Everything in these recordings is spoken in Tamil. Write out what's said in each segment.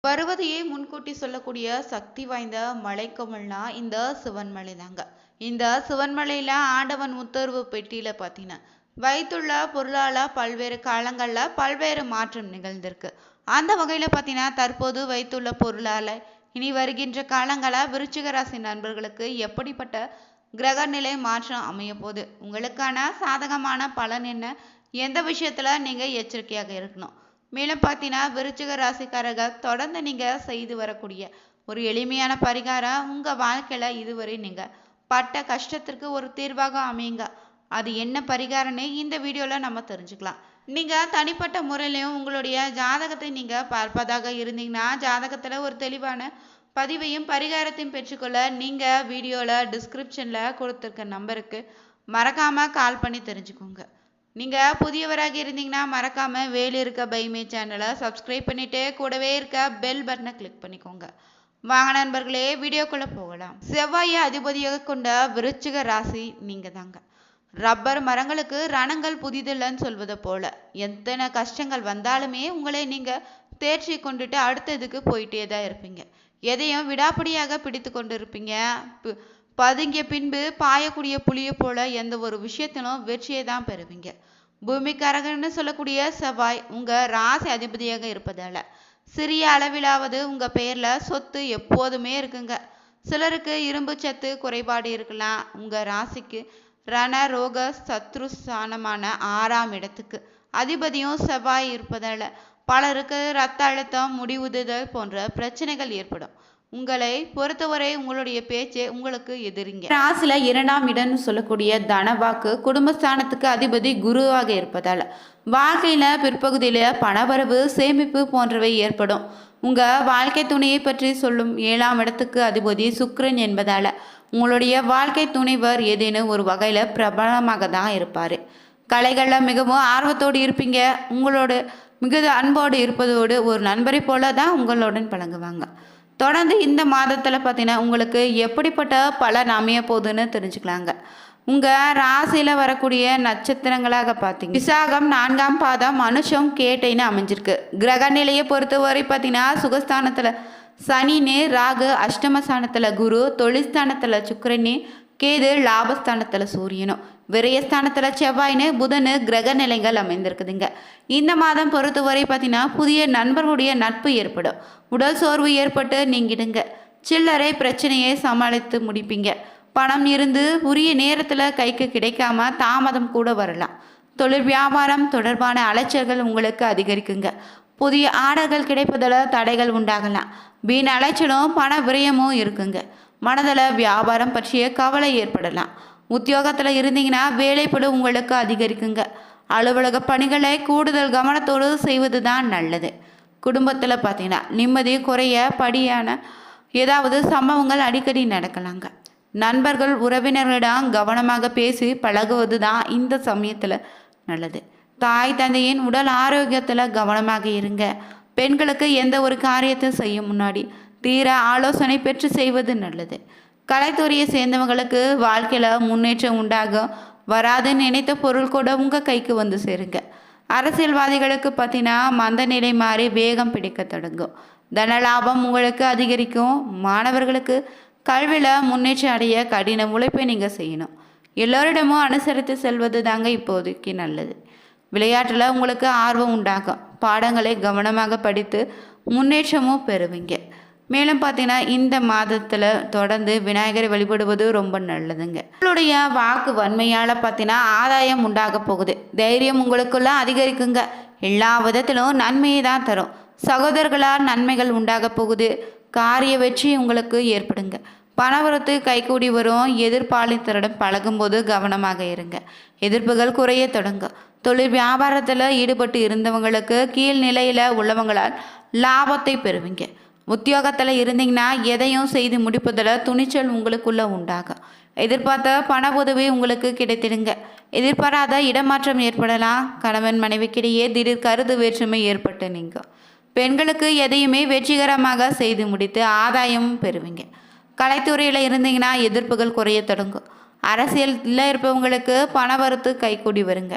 வருவதையே முன்கூட்டி சொல்லக்கூடிய சக்தி வாய்ந்த மலைக்கோவில்னா இந்த சிவன்மலை தாங்க. இந்த சிவன்மலையில ஆண்டவன் உத்தரவு பெட்டியில பார்த்தீங்கன்னா வைத்துள்ள பொருளால பல்வேறு காலங்கள்ல பல்வேறு மாற்றம் நிகழ்ந்திருக்கு. அந்த வகையில பார்த்தீங்கன்னா தற்போது வைத்துள்ள பொருளால இனி வருகின்ற காலங்கள விருச்சிக ராசி நண்பர்களுக்கு எப்படிப்பட்ட கிரக நிலை மாற்றம் அமைய போகுது, உங்களுக்கான சாதகமான பலன் என்ன, எந்த விஷயத்துல நீங்க எச்சரிக்கையாக இருக்கணும், மேலும் பார்த்தீங்கன்னா விருச்சிக ராசிக்காரர்கள் தொடர்ந்து நீங்கள் செய்து வரக்கூடிய ஒரு எளிமையான பரிகாரம் உங்கள் வாழ்க்கையில் இதுவரை நீங்கள் பட்ட கஷ்டத்திற்கு ஒரு தீர்வாக அமையுங்க. அது என்ன பரிகாரம்னு இந்த வீடியோவில் நம்ம தெரிஞ்சுக்கலாம். நீங்கள் தனிப்பட்ட முறையிலையும் உங்களுடைய ஜாதகத்தை நீங்கள் பார்ப்பதாக இருந்தீங்கன்னா ஜாதகத்தில் ஒரு தெளிவான பதிவையும் பரிகாரத்தையும் பெற்றுக்கொள்ள நீங்கள் வீடியோவில் டிஸ்கிரிப்ஷனில் கொடுத்துருக்க நம்பருக்கு மறக்காமல் கால் பண்ணி தெரிஞ்சுக்கோங்க. நீங்கள் புதியவராக இருந்தீங்கன்னா மறக்காமல் வேலு இருக்க பைமே சேனலை சப்ஸ்கிரைப் பண்ணிவிட்டு கூடவே இருக்க பெல் பட்டனை கிளிக் பண்ணிக்கோங்க. வாங்க நண்பர்களே, வீடியோக்குள்ளே போகலாம். செவ்வாயை அதிபதியாக கொண்ட விருச்சிக ராசி நீங்கள் தாங்க. ரப்பர் மரங்களுக்கு ரணங்கள் புதிதில்லைன்னு சொல்வதை போல எத்தனை கஷ்டங்கள் வந்தாலுமே உங்களை நீங்கள் தேர்ச்சி கொண்டுட்டு அடுத்ததுக்கு போயிட்டே தான் இருப்பீங்க. எதையும் விடாப்பிடியாக பிடித்து கொண்டு இருப்பீங்க. பதுங்கிய பின்பு பாயக்கூடிய புளியை போல எந்த ஒரு விஷயத்திலும் வெற்றியை தான் பெறுவீங்க. பூமிக்காரகன்னு சொல்லக்கூடிய செவ்வாய் உங்க ராசி அதிபதியாக இருப்பதால சிறிய அளவிலாவது உங்க பெயர்ல சொத்து எப்போதுமே இருக்குங்க. சிலருக்கு இரும்பு சத்து குறைபாடு இருக்கலாம். உங்க ராசிக்கு ரண ரோக சத்ருஸ்தானமான 6ஆம் இடத்துக்கு அதிபதியும் செவ்வாய் இருப்பதால பலருக்கு இரத்த அழுத்தம், முடிவுறுதல் போன்ற பிரச்சனைகள் ஏற்படும். உங்களை பொறுத்தவரை உங்களுடைய பேச்சே உங்களுக்கு எதிரிங்க. ராசில 2ஆம் இடம்னு சொல்லக்கூடிய தனவாக்கு குடும்பஸ்தானத்துக்கு அதிபதி குருவாக இருப்பதால் வாழ்க்கையில பிற்பகுதியில பணவரவு, சேமிப்பு போன்றவை ஏற்படும். உங்க வாழ்க்கை துணையை பற்றி சொல்லும் 7ஆம் இடத்துக்கு அதிபதி சுக்கிரன் என்பதால உங்களுடைய வாழ்க்கை துணைவர் ஏதேனும் ஒரு வகையில பிரபலமாக தான் இருப்பாரு. கலைகள்ல மிகவும் ஆர்வத்தோடு இருப்பீங்க. உங்களோட மிகுந்த அன்போடு இருப்பதோடு ஒரு நண்பரை போல தான் உங்களுடன் பழகுவாங்க. தொடர்ந்து இந்த மாதத்தில் பார்த்தீங்கன்னா உங்களுக்கு எப்படிப்பட்ட பலன் அமைய போகுதுன்னு தெரிஞ்சுக்கலாங்க. உங்கள் ராசியில் வரக்கூடிய நட்சத்திரங்களாக பார்த்தீங்க விசாகம் 4ஆம் பாதம், மனுஷம், கேட்டைன்னு அமைஞ்சிருக்கு. கிரக நிலையை பொறுத்தவரை பார்த்தீங்கன்னா சுகஸ்தானத்தில் சனின்னு, ராகு அஷ்டமஸ்தானத்தில் குரு, தொழில்ஸ்தானத்தில் சுக்கிரனு, கேது லாபஸ்தானத்தில் சூரியனும், விரயஸ்தானத்தில் செவ்வாயின்னு புதனு கிரக நிலைகள் அமைந்திருக்குதுங்க. இந்த மாதம் பொறுத்தவரை பார்த்தீங்கன்னா புதிய நண்பர்களுடைய நட்பு ஏற்படும். உடல் சோர்வு ஏற்பட்டு நீங்கிடுங்க. சில்லறை பிரச்சனையை சமாளித்து முடிப்பீங்க. பணம் இருந்து உரிய நேரத்தில் கைக்கு கிடைக்காம தாமதம் கூட வரலாம். தொழில் வியாபாரம் தொடர்பான அலைச்சல்கள் உங்களுக்கு அதிகரிக்குங்க. புதிய ஆர்டர்கள் கிடைப்பதில் தடைகள் உண்டாகலாம். வீண் அலைச்சலும் பண விரயமும் இருக்குங்க. மனதில் வியாபாரம் பற்றிய கவலை ஏற்படலாம். உத்தியோகத்தில் இருந்தீங்கன்னா வேலைப்படு உங்களுக்கு அதிகரிக்குங்க. அலுவலக பணிகளை கூடுதல் கவனத்தோடு செய்வது தான் நல்லது. குடும்பத்தில் பார்த்தீங்கன்னா நிம்மதி குறைய படியான ஏதாவது சம்பவங்கள் அடிக்கடி நடக்கலாங்க. நண்பர்கள் உறவினர்களிடம் கவனமாக பேசி பழகுவது தான் இந்த சமயத்தில் நல்லது. தாய் தந்தையின் உடல் ஆரோக்கியத்தில் கவனமாக இருங்க. பெண்களுக்கு எந்த ஒரு காரியத்தை செய்யும் முன்னாடி தீர ஆலோசனை பெற்று செய்வது நல்லது. கலைத்துறையை சேர்ந்தவங்களுக்கு வாழ்க்கையில் முன்னேற்றம் உண்டாகும். வராதுன்னு நினைத்த பொருள் கூட உங்கள் கைக்கு வந்து சேருங்க. அரசியல்வாதிகளுக்கு பார்த்தீங்கன்னா மந்த நிலை மாறி வேகம் பிடிக்க தொடங்கும். தன லாபம் உங்களுக்கு அதிகரிக்கும். மாணவர்களுக்கு கல்வியில் முன்னேற்றம் அடைய கடின உழைப்பை நீங்கள் செய்யணும். எல்லோரிடமும் அனுசரித்து செல்வது தாங்க இப்போதைக்கு நல்லது. விளையாட்டில் உங்களுக்கு ஆர்வம் உண்டாகும். பாடங்களை கவனமாக படித்து முன்னேற்றமும் பெறுவீங்க. மேலும் பார்த்தீங்கன்னா இந்த மாதத்தில் தொடர்ந்து விநாயகரை வழிபடுவது ரொம்ப நல்லதுங்க. உங்களுடைய வாக்கு வன்மையால் பார்த்தீங்கன்னா ஆதாயம் உண்டாக போகுது. தைரியம் உங்களுக்குள்ள அதிகரிக்குங்க. எல்லா விதத்திலும் நன்மையை தான் தரும். சகோதரர்களால் நன்மைகள் உண்டாக போகுது. காரிய வெற்றி உங்களுக்கு ஏற்படுங்க. பணவரத்து கைகூடி வரும். எதிர்பாலித்தரிடம் பழகும்போது கவனமாக இருங்க. எதிர்ப்புகள் குறைய தொடங்கும். தொழில் வியாபாரத்தில் ஈடுபட்டு இருந்தவங்களுக்கு கீழ்நிலையில் உள்ளவங்களால் லாபத்தை பெறுவீங்க. உத்தியோகத்தில் இருந்தீங்கன்னா எதையும் செய்து முடிப்பதில் துணிச்சல் உங்களுக்குள்ளே உண்டாகும். எதிர்பார்த்த பண உதவி உங்களுக்கு கிடைத்திடுங்க. எதிர்பாராத இடமாற்றம் ஏற்படலாம். கணவன் மனைவிக்கிடையே திடீர் கருத்து வேற்றுமை ஏற்பட்டு நீங்கும். பெண்களுக்கு எதையுமே வெற்றிகரமாக செய்து முடித்து ஆதாயமும் பெறுவீங்க. கலைத்துறையில் இருந்தீங்கன்னா எதிர்ப்புகள் குறைய தொடங்கும். அரசியலில் இருப்பவங்களுக்கு பணவரத்து கைகூடி வருங்க.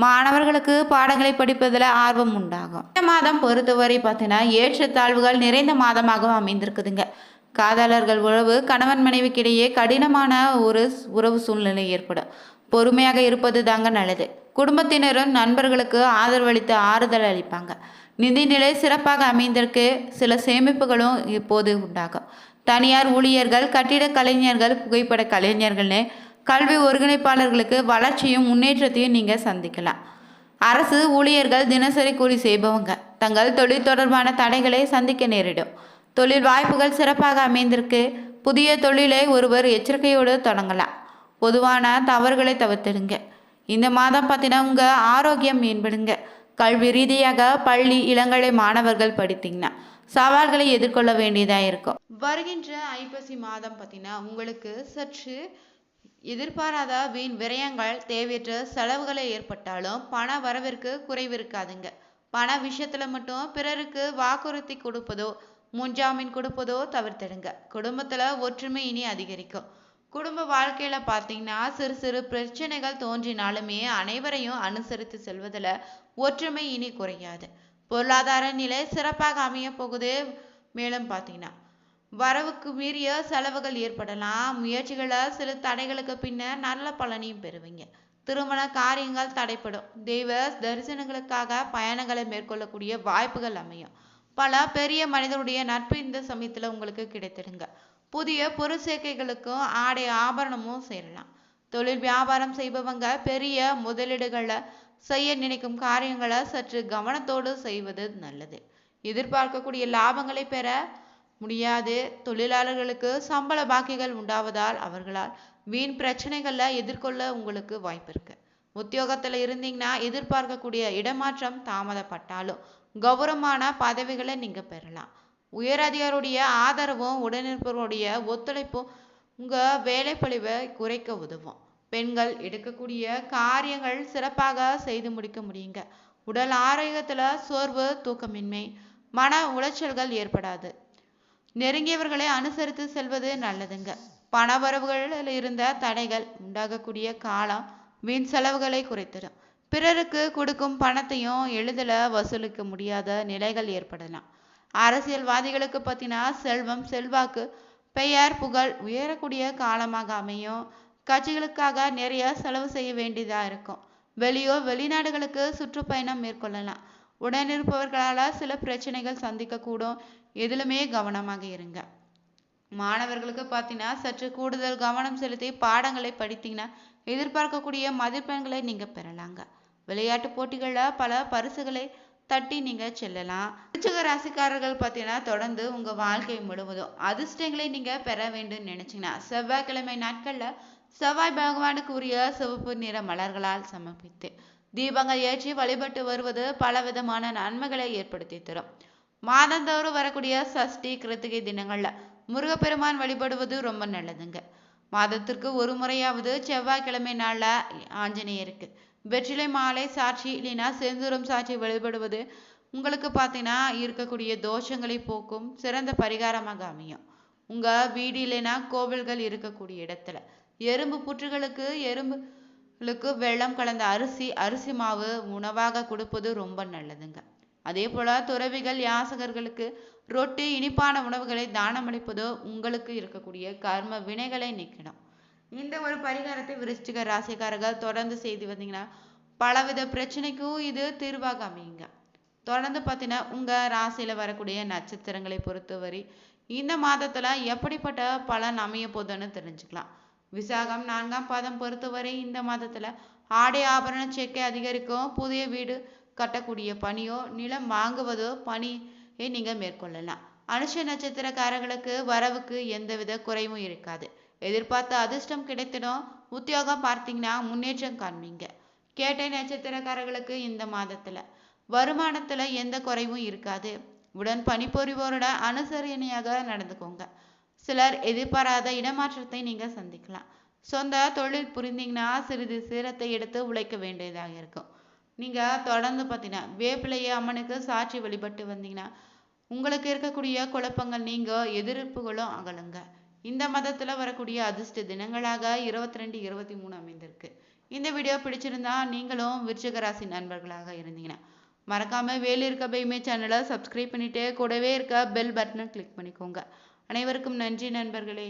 மாணவர்களுக்கு பாடங்களை படிப்பதில் ஆர்வம் உண்டாகும். இந்த மாதம் பொறுத்தவரை பார்த்தீங்கன்னா ஏற்றத்தாழ்வுகள் நிறைந்த மாதமாகவும் அமைந்திருக்குதுங்க. காதலர்கள் உறவு கணவன் மனைவிக்கிடையே கடினமான ஒரு உறவு சூழ்நிலை ஏற்படும். பொறுமையாக இருப்பது தாங்க நல்லது. குடும்பத்தினரும் நண்பர்களுக்கு ஆதரவளித்து ஆறுதல் அளிப்பாங்க. நிதிநிலை சிறப்பாக அமைந்திருக்கு. சில சேமிப்புகளும் இப்போது உண்டாகும். தனியார் ஊழியர்கள், கட்டிட கலைஞர்கள், புகைப்பட கலைஞர்கள்னு கல்வி ஒருங்கிணைப்பாளர்களுக்கு வளர்ச்சியும் முன்னேற்றத்தையும் நீங்கள் சந்திக்கலாம். அரசு ஊழியர்கள் தினசரி கூலி செய்பவங்க தங்கள் தொழில் தொடர்பான தடைகளை சந்திக்க நேரிடும். தொழில் வாய்ப்புகள் சிறப்பாக அமைந்திருக்கு. புதிய தொழிலை ஒருவர் எச்சரிக்கையோடு தொடங்கலாம். பொதுவான தவறுகளை தவிர்த்திடுங்க. இந்த மாதம் பார்த்தீங்கன்னா உங்கள் ஆரோக்கியம் மேம்படுங்க. கல்வி ரீதியாக பள்ளி இளங்கலை மாணவர்கள் படித்தீங்கன்னா சவால்களை எதிர்கொள்ள வேண்டியதாக இருக்கும். வருகின்ற ஐப்பசி மாதம் பார்த்தீங்கன்னா உங்களுக்கு சற்று எதிர்பாராத வீண் விரயங்கள், தேவையற்ற செலவுகளை ஏற்பட்டாலும் பண வரவிற்கு குறைவு இருக்காதுங்க. பண விஷயத்துல மட்டும் பிறருக்கு வாக்குறுதி கொடுப்பதோ முன்ஜாமீன் கொடுப்பதோ தவிர்த்திடுங்க. குடும்பத்துல ஒற்றுமை இனி அதிகரிக்கும். குடும்ப வாழ்க்கையில பார்த்தீங்கன்னா சிறு சிறு பிரச்சனைகள் தோன்றினாலுமே அனைவரையும் அனுசரித்து செல்வதில் ஒற்றுமை இனி குறையாது. பொருளாதார நிலை சிறப்பாக அமைய போகுது. மேலும் பார்த்தீங்கன்னா வரவுக்கு மீறிய செலவுகள் ஏற்படலாம். முயற்சிகளை சில தடைகளுக்கு பின்னர் நல்ல பலனையும் பெறுவீங்க. திருமண காரியங்கள் தடைப்படும். தெய்வ தரிசனங்களுக்காக பயணங்களை மேற்கொள்ளக்கூடிய வாய்ப்புகள் அமையும். பல பெரிய மனிதனுடைய நட்பு இந்த சமயத்தில் உங்களுக்கு கிடைத்திடுங்க. புதிய பொருள் சேர்க்கைகளுக்கும் ஆடை ஆபரணமும் சேரலாம். தொழில் வியாபாரம் செய்பவங்க பெரிய முதலீடுகளை செய்ய நினைக்கும் காரியங்களை சற்று கவனத்தோடு செய்வது நல்லது. எதிர்பார்க்கக்கூடிய லாபங்களை பெற முடியாது. தொழிலாளர்களுக்கு சம்பள பாக்கிகள் உண்டாவதால் அவர்களால் வீண் பிரச்சனைகளை எதிர்கொள்ள உங்களுக்கு வாய்ப்பு இருக்கு. உத்தியோகத்தில் இருந்தீங்கன்னா எதிர்பார்க்கக்கூடிய இடமாற்றம் தாமதப்பட்டாலும் கௌரவமான பதவிகளை நீங்க பெறலாம். உயர் அதிகாரியுடைய ஆதரவும் உடனிருப்பவருடைய ஒத்துழைப்பும் உங்க வேலைப்பழிவை குறைக்க உதவும். பெண்கள் எடுக்கக்கூடிய காரியங்கள் சிறப்பாக செய்து முடிக்க முடியுங்க. உடல் ஆரோக்கியத்துல சோர்வு, தூக்கமின்மை, மன உளைச்சல்கள் ஏற்படாது. நெருங்கியவர்களை அனுசரித்து செல்வது நல்லதுங்க. பணவரவுகளில் இருந்த தடைகள் உண்டாகக்கூடிய காலம் வீண் செலவுகளை குறைத்திடும். பிறருக்கு கொடுக்கும் பணத்தையும் எளிதில் வசூலிக்க முடியாத நிலைகள் ஏற்படலாம். அரசியல்வாதிகளுக்கு பத்தினா செல்வம், செல்வாக்கு, பெயர், புகழ் உயரக்கூடிய காலமாக அமையும். கட்சிகளுக்காக நிறைய செலவு செய்ய வேண்டியதா இருக்கும். வெளிநாடுகளுக்கு சுற்றுப்பயணம் மேற்கொள்ளலாம். உடனிருப்பவர்களால் சில பிரச்சனைகள் சந்திக்கக்கூடும். எதிலுமே கவனமாக இருங்க. மாணவர்களுக்கு பார்த்தீங்கன்னா சற்று கூடுதல் கவனம் செலுத்தி பாடங்களை படித்தீங்கன்னா எதிர்பார்க்கக்கூடிய மதிப்பெண்களை நீங்க பெறலாங்க. விளையாட்டு போட்டிகளில் பல பரிசுகளை தட்டி நீங்க செல்லலாம். விருச்சிக ராசிக்காரர்கள் பார்த்தீங்கன்னா தொடர்ந்து உங்க வாழ்க்கை முழுவதும் அதிர்ஷ்டங்களை நீங்க பெற வேண்டும் நினைச்சீங்கன்னா செவ்வாய்க்கிழமை நாட்கள்ல செவ்வாய் பகவானுக்கு உரிய சிவப்பு நிற மலர்களால் சமர்ப்பித்து தீபங்கள் ஏற்றி வழிபட்டு வருவது பல விதமான நன்மைகளை ஏற்படுத்தி தரும். மாதந்தோறும் வரக்கூடிய சஷ்டி, கிருத்திகை தினங்கள்ல முருகப்பெருமான் வழிபடுவது ரொம்ப நல்லதுங்க. மாதத்திற்கு ஒரு முறையாவது செவ்வாய்க்கிழமை நாள்ல ஆஞ்சநேயருக்கு வெற்றிலை மாலை சாட்சி இல்லைன்னா செந்தூரம் சாட்சி வழிபடுவது உங்களுக்கு பார்த்தீங்கன்னா இருக்கக்கூடிய தோஷங்களை போக்கும் சிறந்த பரிகாரமாக அமையும். உங்க வீடு இல்லைன்னா கோவில்கள் இருக்கக்கூடிய இடத்துல எறும்பு எறும்புகளுக்கு வெள்ளம் கலந்த அரிசி மாவு உணவாக கொடுப்பது ரொம்ப நல்லதுங்க. அதே போல துறவிகள், யாசகர்களுக்கு ரொட்டி, இனிப்பான உணவுகளை தானம் அளிப்பதோ உங்களுக்கு இருக்கக்கூடிய கர்ம வினைகளை நீக்கிடும். இந்த ஒரு பரிகாரத்தை விருச்சிக ராசிக்காரர்கள் தொடர்ந்து செய்து வந்தீங்கன்னா பலவித பிரச்சனைக்கும் இது தீர்வாக அமையுங்க. தொடர்ந்து பார்த்தீங்கன்னா உங்க ராசியில வரக்கூடிய நட்சத்திரங்களை பொறுத்தவரை இந்த மாதத்துல எப்படிப்பட்ட பலன் அமைய போதுன்னு தெரிஞ்சுக்கலாம். விசாகம் 4ஆம் பாதம் பொறுத்தவரை இந்த மாதத்துல ஆடை ஆபரண சேர்க்கை அதிகரிக்கும். புதிய வீடு கட்டக்கூடிய பணியோ நிலம் வாங்குவதோ பணியை நீங்க மேற்கொள்ளலாம். அனுஷ நட்சத்திரக்காரர்களுக்கு வரவுக்கு எந்தவித குறைவும் இருக்காது. எதிர்பார்த்த அதிர்ஷ்டம் கிடைத்திடும். உத்தியோகம் பார்த்தீங்கன்னா முன்னேற்றம் காண்பீங்க. கேட்டை நட்சத்திரக்காரர்களுக்கு இந்த மாதத்துல வருமானத்துல எந்த குறைவும் இருக்காது. உடன் பணிபுரிவோரோட அனுசரணையாக நடந்துக்கோங்க. சிலர் எதிர்பாராத இடமாற்றத்தை நீங்க சந்திக்கலாம். சொந்த தொழில் புரிந்தீங்கன்னா சிறிது சீரத்தை எடுத்து உழைக்க வேண்டியதாக இருக்கும். நீங்க தொடர்ந்து பார்த்தீங்கன்னா வேப்பிலையை அம்மனுக்கு சாட்சி வழிபட்டு வந்தீங்கன்னா உங்களுக்கு இருக்கக்கூடிய குழப்பங்கள் நீங்க எதிர்ப்புகளும் அகலுங்க. இந்த மதத்துல வரக்கூடிய அதிர்ஷ்ட தினங்களாக 22, 23 அமைந்திருக்கு. இந்த வீடியோ பிடிச்சிருந்தா நீங்களும் விருச்சிக ராசி நண்பர்களாக இருந்தீங்கன்னா மறக்காம வேல் இருக்க பைமே சேனலை சப்ஸ்கிரைப் பண்ணிட்டு கூடவே இருக்க பெல் பட்டனை கிளிக் பண்ணிக்கோங்க. அனைவருக்கும் நன்றி நண்பர்களே.